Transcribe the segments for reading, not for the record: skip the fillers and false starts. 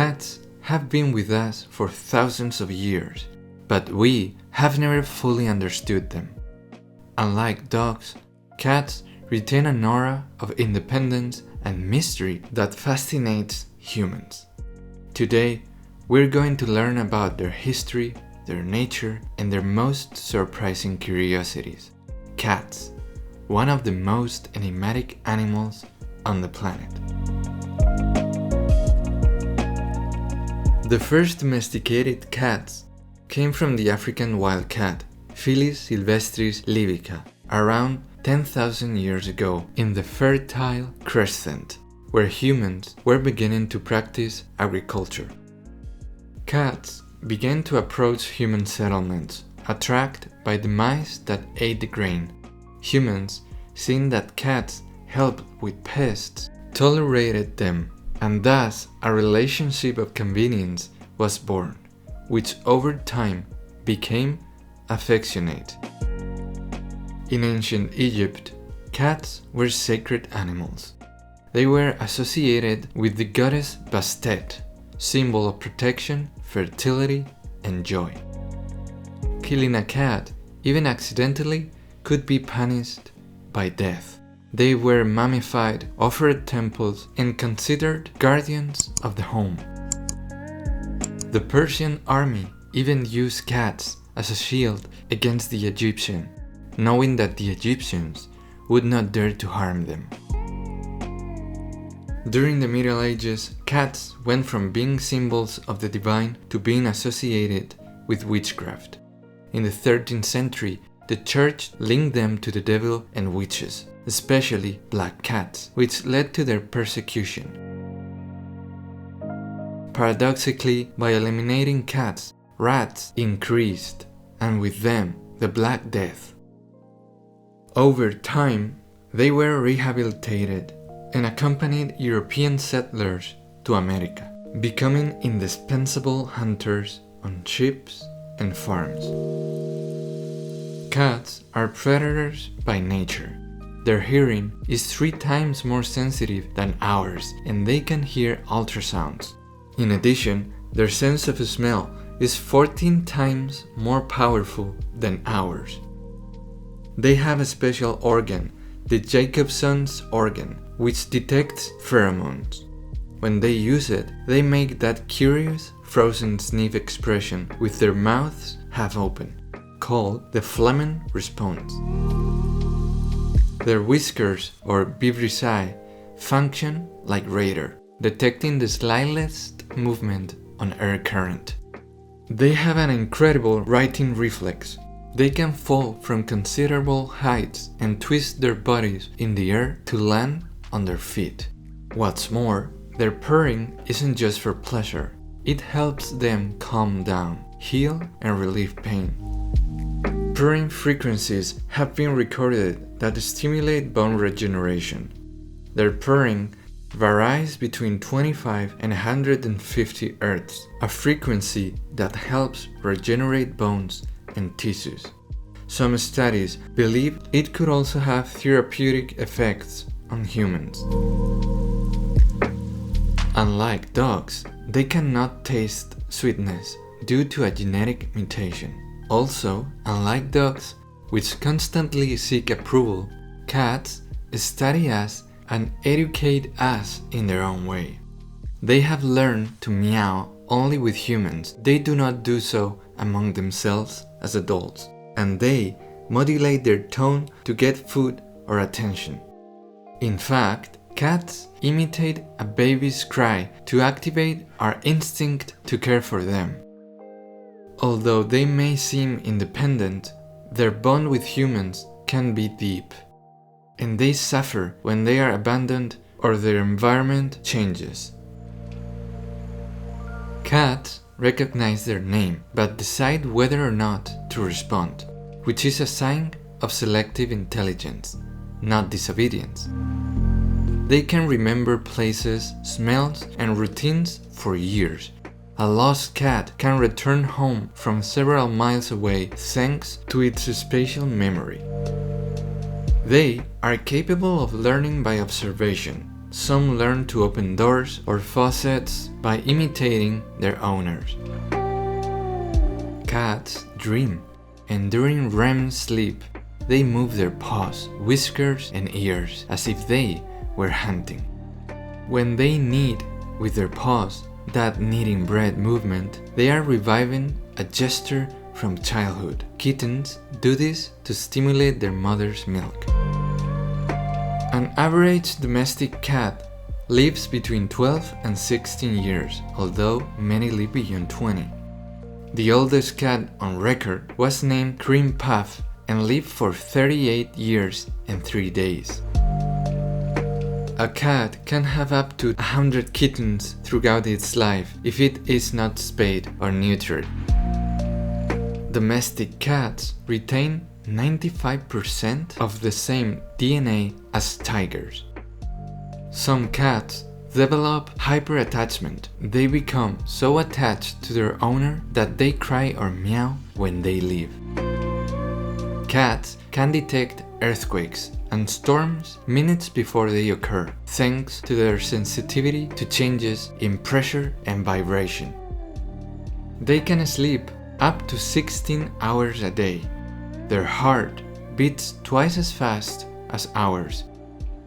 Cats have been with us for thousands of years, but we have never fully understood them. Unlike dogs, cats retain an aura of independence and mystery that fascinates humans. Today, we're going to learn about their history, their nature, and their most surprising curiosities. Cats, one of the most enigmatic animals on the planet. The first domesticated cats came from the African wild cat, Felis sylvestris libica, around 10,000 years ago in the Fertile Crescent, where humans were beginning to practice agriculture. Cats began to approach human settlements, attracted by the mice that ate the grain. Humans, seeing that cats helped with pests, tolerated them, and thus a relationship of convenience was born, which over time became affectionate. In ancient Egypt, cats were sacred animals. They were associated with the goddess Bastet, symbol of protection, fertility, and joy. Killing a cat, even accidentally, could be punished by death. They were mummified, offered at temples, and considered guardians of the home. The Persian army even used cats as a shield against the Egyptians, knowing that the Egyptians would not dare to harm them. During the Middle Ages, cats went from being symbols of the divine to being associated with witchcraft. In the 13th century, the church linked them to the devil and witches, especially black cats, which led to their persecution. Paradoxically, by eliminating cats, rats increased, and with them, the Black Death. Over time, they were rehabilitated and accompanied European settlers to America, becoming indispensable hunters on ships and farms. Cats are predators by nature. Their hearing is 3 times more sensitive than ours, and they can hear ultrasounds. In addition, their sense of smell is 14 times more powerful than ours. They have a special organ, the Jacobson's organ, which detects pheromones. When they use it, they make that curious frozen sniff expression with their mouths half open, called the phlegm response. Their whiskers, or vibrissae, function like radar, detecting the slightest movement on air current. They have an incredible righting reflex. They can fall from considerable heights and twist their bodies in the air to land on their feet. What's more, their purring isn't just for pleasure. It helps them calm down, heal, and relieve pain. Purring frequencies have been recorded that stimulate bone regeneration. Their purring varies between 25 and 150 Hz, a frequency that helps regenerate bones and tissues. Some studies believe it could also have therapeutic effects on humans. Unlike dogs, they cannot taste sweetness due to a genetic mutation. Also, unlike dogs, which constantly seek approval, cats study us and educate us in their own way. They have learned to meow only with humans. They do not do so among themselves as adults, and they modulate their tone to get food or attention. In fact, cats imitate a baby's cry to activate our instinct to care for them. Although they may seem independent, their bond with humans can be deep, and they suffer when they are abandoned or their environment changes. Cats recognize their name, but decide whether or not to respond, which is a sign of selective intelligence, not disobedience. They can remember places, smells, and routines for years. A lost cat can return home from several miles away thanks to its spatial memory. They are capable of learning by observation, some learn to open doors or faucets by imitating their owners. Cats dream, and during REM sleep, they move their paws, whiskers, and ears as if they were hunting. When they knead with their paws, that kneading bread movement, they are reviving a gesture from childhood. Kittens do this to stimulate their mother's milk. An average domestic cat lives between 12 and 16 years, although many live beyond 20. The oldest cat on record was named Cream Puff and lived for 38 years and 3 days. A cat can have up to 100 kittens throughout its life if it is not spayed or neutered. Domestic cats retain 95% of the same DNA as tigers. Some cats develop hyperattachment. They become so attached to their owner that they cry or meow when they leave. Cats can detect earthquakes and storms minutes before they occur, thanks to their sensitivity to changes in pressure and vibration. They can sleep up to 16 hours a day. Their heart beats twice as fast as ours.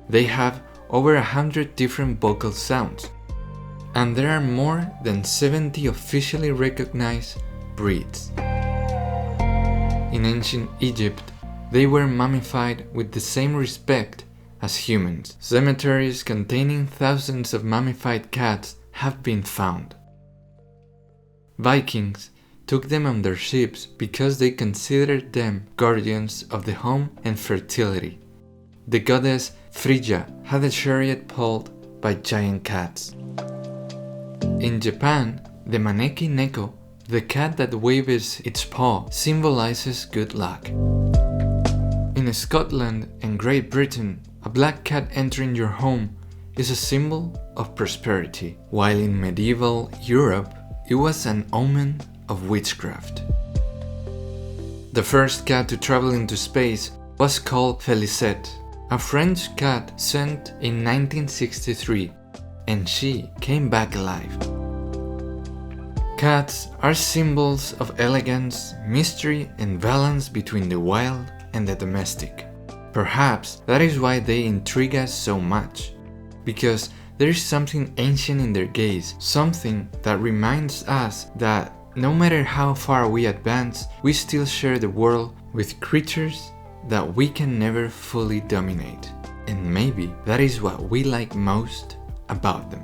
They have over 100 different vocal sounds, and there are more than 70 officially recognized breeds. In ancient Egypt, they were mummified with the same respect as humans. Cemeteries containing thousands of mummified cats have been found. Vikings took them on their ships because they considered them guardians of the home and fertility. The goddess Frigga had a chariot pulled by giant cats. In Japan, the maneki neko, the cat that waves its paw, symbolizes good luck. In Scotland and Great Britain, a black cat entering your home is a symbol of prosperity, while in medieval Europe, it was an omen of witchcraft. The first cat to travel into space was called Félicette, a French cat sent in 1963, and she came back alive. Cats are symbols of elegance, mystery, and balance between the wild and the domestic. Perhaps that is why they intrigue us so much, because there is something ancient in their gaze, something that reminds us that no matter how far we advance, we still share the world with creatures that we can never fully dominate. And maybe that is what we like most about them.